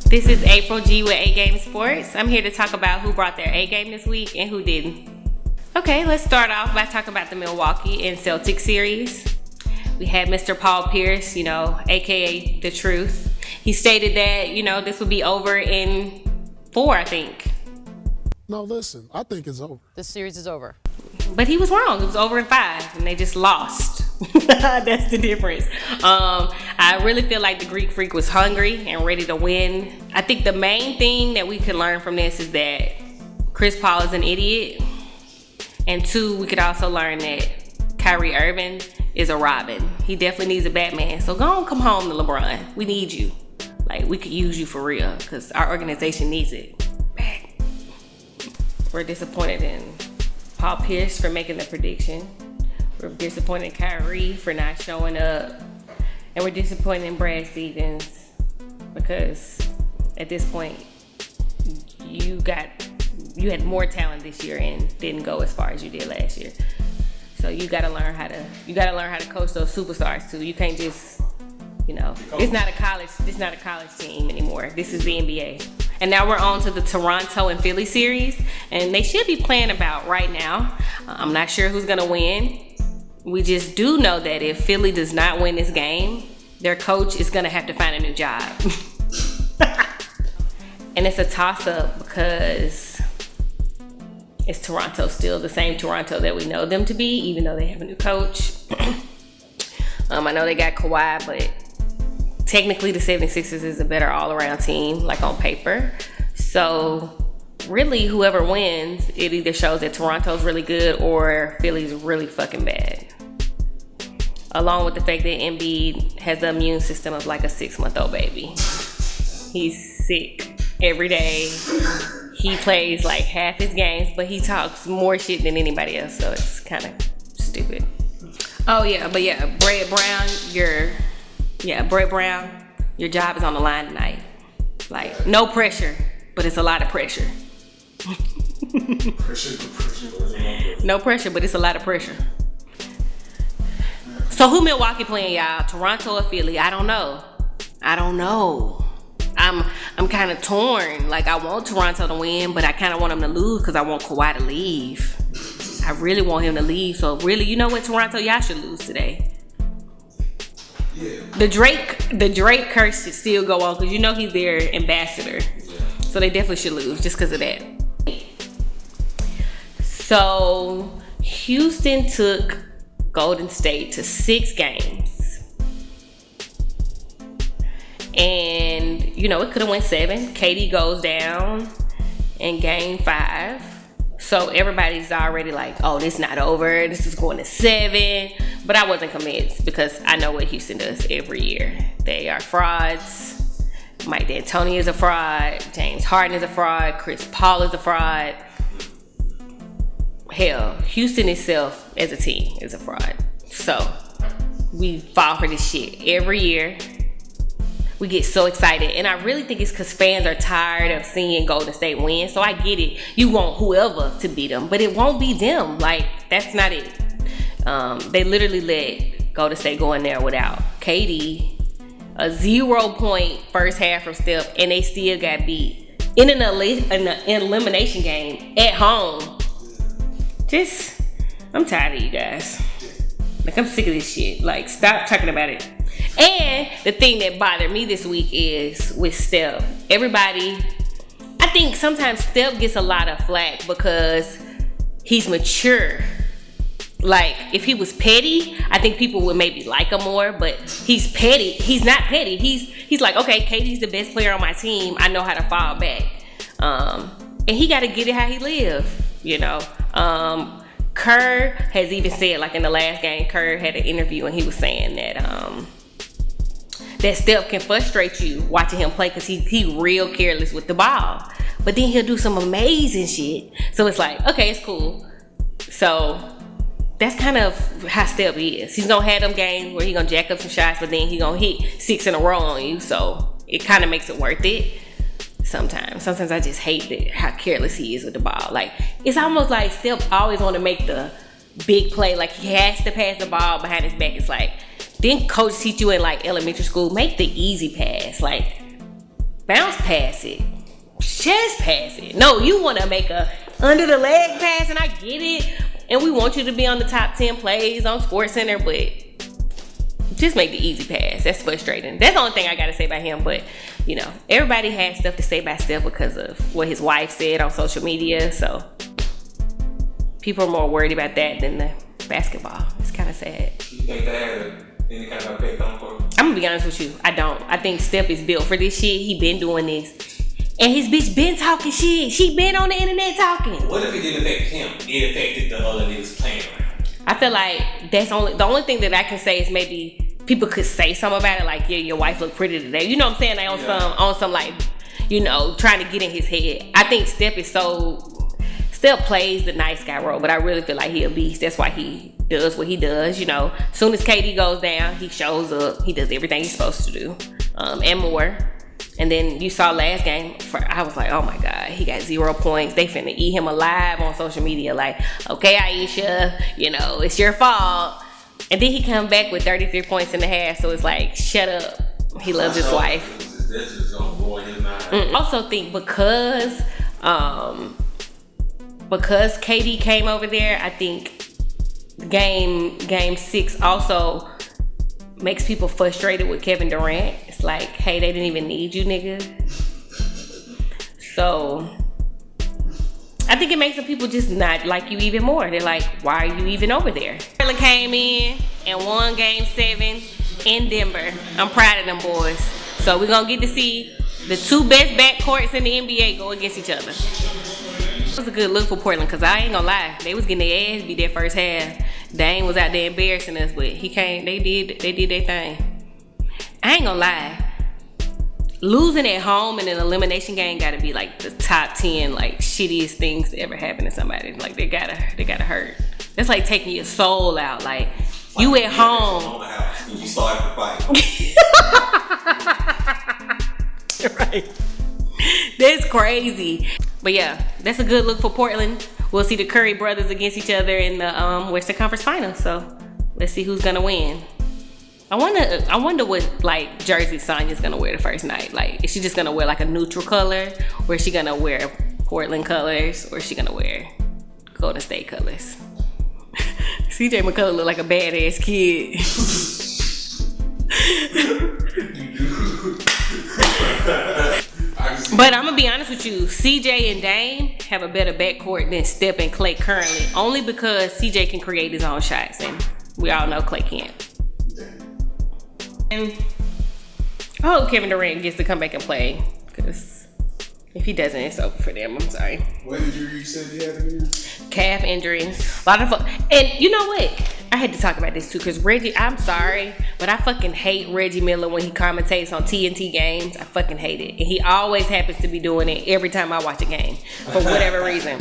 This is April G with A Game Sports. I'm here to talk about who brought their A game this week and who didn't. Okay, let's start off by talking about the Milwaukee and Celtics series. We had Mr. Paul Pierce, aka The Truth. He stated that, this would be over in 4, I think. No, listen, I think it's over. This series is over. But he was wrong. It was over in 5, and they just lost. That's the difference. I really feel like the Greek Freak was hungry and ready to win. I think the main thing that we can learn from this is that Chris Paul is an idiot. And 2, we could also learn that Kyrie Irving is a Robin. He definitely needs a Batman. So go on, come home to LeBron. We need you. We could use you for real because our organization needs it. Back. We're disappointed in Paul Pierce for making the prediction. We're disappointed in Kyrie for not showing up. And we're disappointed in Brad Stevens because at this point, you had more talent this year and didn't go as far as you did last year. So you gotta learn how to coach those superstars too. You can't just, it's not a college team anymore. This is the NBA. And now we're on to the Toronto and Philly series, and they should be playing about right now. I'm not sure who's gonna win. We just do know that if Philly does not win this game, their coach is gonna have to find a new job. And it's a toss-up because is Toronto still the same Toronto that we know them to be, even though they have a new coach? I know they got Kawhi, but technically the 76ers is a better all-around team, on paper. So really, whoever wins, it either shows that Toronto's really good or Philly's really fucking bad. Along with the fact that Embiid has the immune system of like a 6-month-old baby. He's sick every day. He plays like half his games, but he talks more shit than anybody else, so it's kind of stupid. Oh yeah, but yeah, Brett Brown, your job is on the line tonight. No pressure, but it's a lot of pressure. No pressure, but it's a lot of pressure. So who Milwaukee playing, y'all? Toronto or Philly? I don't know. I'm kind of torn. I want Toronto to win, but I kind of want them to lose because I want Kawhi to leave. I really want him to leave. So really, you know what, Toronto, y'all should lose today. Yeah. The Drake curse should still go on because he's their ambassador. So they definitely should lose just because of that. So Houston took Golden State to 6 games. And, it could have went 7. KD goes down in game 5. So everybody's already oh, this is not over. This is going to 7. But I wasn't convinced because I know what Houston does every year. They are frauds. Mike D'Antoni is a fraud. James Harden is a fraud. Chris Paul is a fraud. Hell, Houston itself as a team is a fraud. So we fall for this shit every year. We get so excited. And I really think it's because fans are tired of seeing Golden State win. So I get it. You want whoever to beat them, but it won't be them. That's not it. They literally let Golden State go in there without KD, a 0-point first half from Steph, and they still got beat in an elimination game at home. I'm tired of you guys. I'm sick of this shit. Stop talking about it. And the thing that bothered me this week is with Steph. Everybody, I think sometimes Steph gets a lot of flack because he's mature. If he was petty, I think people would maybe like him more, but he's petty. He's not petty. He's like, okay, KD's the best player on my team. I know how to fall back. And he got to get it how he live, Kerr has even said, in the last game, Kerr had an interview and he was saying that Steph can frustrate you watching him play because he real careless with the ball. But then he'll do some amazing shit. So it's okay, it's cool. So that's kind of how Steph is. He's going to have them games where he's going to jack up some shots, but then he's going to hit 6 in a row on you. So it kind of makes it worth it. Sometimes I just hate how careless he is with the ball. It's almost like Steph always want to make the big play. He has to pass the ball behind his back. It's didn't coach teach you in elementary school, make the easy pass? Bounce past it. Just pass it. No, you want to make a under the leg pass, and I get it. And we want you to be on the top 10 plays on SportsCenter, but just make the easy pass. That's frustrating. That's the only thing I got to say about him. But, you know, everybody has stuff to say about Steph because of what his wife said on social media. So people are more worried about that than the basketball. It's kind of sad. You think that had any kind of effect on for him? I'm going to be honest with you. I don't. I think Steph is built for this shit. He been doing this. And his bitch been talking shit. She been on the internet talking. What if it didn't affect him? It affected the other niggas playing around. I feel like the only thing that I can say is maybe people could say something about it, like, yeah, your wife look pretty today. You know what I'm saying? Like on some like, you know, trying to get in his head. I think Steph still plays the nice guy role, but I really feel like he a beast. That's why he does what he does. You know, as soon as KD goes down, he shows up. He does everything he's supposed to do, and more. And then you saw last game, I was like, oh my God, he got 0 points. They finna eat him alive on social media. Like, okay, Ayesha, you know, it's your fault. And then he come back with 33 points in the half. So it's like, shut up. He loves his wife. That's just gonna ruin his mind. Also think because KD came over there, I think game 6 also makes people frustrated with Kevin Durant. It's like, hey, they didn't even need you, nigga. So I think it makes some people just not like you even more. They're like, why are you even over there? Portland came in and won game 7 in Denver. I'm proud of them boys. So we're gonna get to see the 2 best backcourts in the NBA go against each other. It was a good look for Portland, because I ain't gonna lie, they was getting their ass beat that first half. Dane was out there embarrassing us, but he came, they did their thing. I ain't gonna lie, losing at home in an elimination game gotta be like the top 10 like shittiest things to ever happen to somebody. Like they gotta hurt. That's like taking your soul out. Like you at home. You started the fight. Right. That's crazy. But yeah, that's a good look for Portland. We'll see the Curry brothers against each other in the Western Conference Finals. So let's see who's gonna win. I wonder what like jersey Sonya's gonna wear the first night. Like, is she just gonna wear like a neutral color, or is she gonna wear Portland colors, or is she gonna wear Golden State colors? CJ McCullough look like a badass kid. But I'm gonna be honest with you, CJ and Dame have a better backcourt than Steph and Klay currently, only because CJ can create his own shots, and we all know Klay can't. And I hope Kevin Durant gets to come back and play, because if he doesn't, it's over for them. I'm sorry. What injury you said he had again? Calf injuries. A lot of and you know what? I had to talk about this too, because Reggie, I'm sorry, but I fucking hate Reggie Miller when he commentates on TNT games. I fucking hate it. And he always happens to be doing it every time I watch a game, for whatever reason.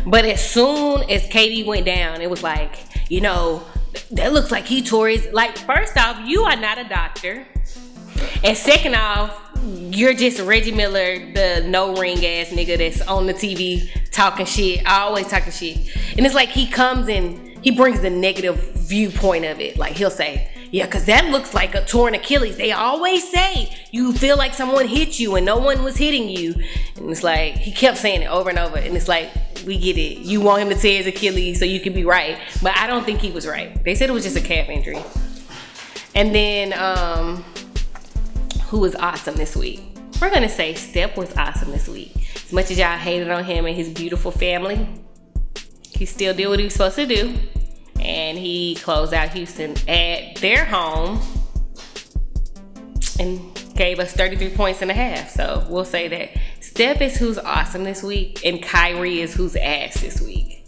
But as soon as KD went down, it was like, you know, that looks like he tore his, like, first off, you are not a doctor. And second off, you're just Reggie Miller, the no ring ass nigga that's on the TV talking shit, always talking shit. And it's like he comes and he brings the negative viewpoint of it. Like he'll say, yeah, cause that looks like a torn Achilles. They always say you feel like someone hit you and no one was hitting you. And it's like, he kept saying it over and over. And it's like, we get it. You want him to tear his Achilles so you can be right. But I don't think he was right. They said it was just a calf injury. And then, who was awesome this week? We're gonna say Steph was awesome this week. As much as y'all hated on him and his beautiful family, he still did what he was supposed to do. And he closed out Houston at their home and gave us 33 points and a half. So we'll say that Steph is who's awesome this week, and Kyrie is who's ass this week.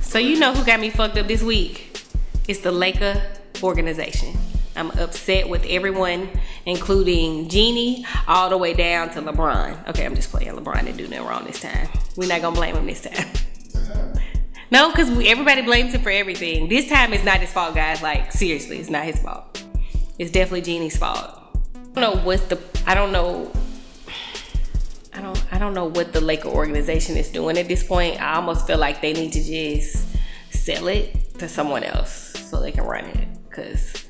So you know who got me fucked up this week? It's the Laker organization. I'm upset with everyone, including Jeannie, all the way down to LeBron. Okay, I'm just playing. LeBron didn't do nothing wrong this time. We're not gonna blame him this time. No, because everybody blames him for everything. This time it's not his fault, guys. Like, seriously, it's not his fault. It's definitely Jeannie's fault. I don't know what the Laker organization is doing at this point. I almost feel like they need to just sell it to someone else so they can run it. Because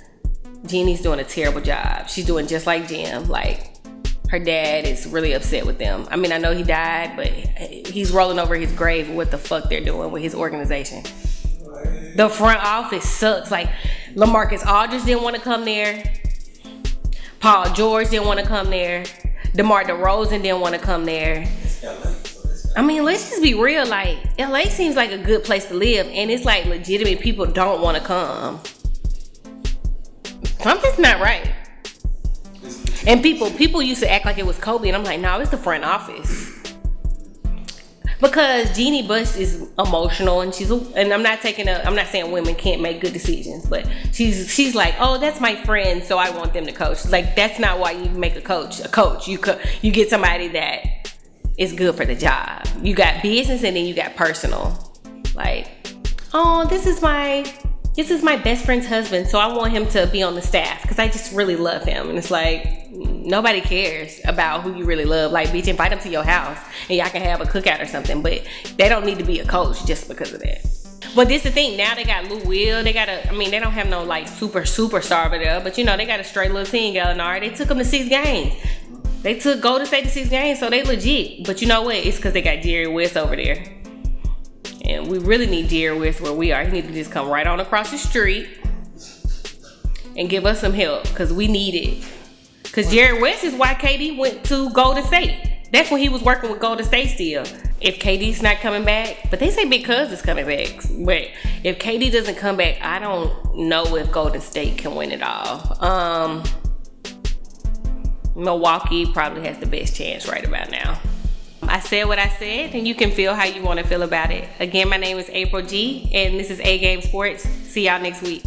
Jeannie's doing a terrible job. She's doing just like Jim. Like, her dad is really upset with them. I mean, I know he died, but he's rolling over his grave with what the fuck they're doing with his organization. The front office sucks. Like, LaMarcus Aldridge didn't want to come there. Paul George didn't want to come there. DeMar DeRozan didn't want to come there. I mean, let's just be real. Like, LA seems like a good place to live, and it's like legitimate people don't want to come. Something's not right. And people used to act like it was Kobe, and I'm like, no, it's the front office. Because Jeannie Buss is emotional, and I'm not saying women can't make good decisions, but she's like, oh, that's my friend, so I want them to coach. Like, that's not why you make a coach. You get somebody that is good for the job. You got business and then you got personal. Like, oh, this is my best friend's husband, so I want him to be on the staff because I just really love him. And it's like, nobody cares about who you really love. Like, bitch, invite him to your house and y'all can have a cookout or something, but they don't need to be a coach just because of that. But this the thing, now they got Lou Will, they don't have no like superstar over there, but you know, they got a straight little team, Gallinari. They took them to 6 games. They took Golden State to 6 games, so they legit. But you know what? It's because they got Jerry West over there. And we really need Jerry West where we are. He needs to just come right on across the street and give us some help because we need it. Because Jerry West is why KD went to Golden State. That's when he was working with Golden State still. If KD's not coming back, but they say Big Cuz is coming back. But if KD doesn't come back, I don't know if Golden State can win it all. Milwaukee probably has the best chance right about now. I said what I said, and you can feel how you want to feel about it. Again, my name is April G, and this is A Game Sports. See y'all next week.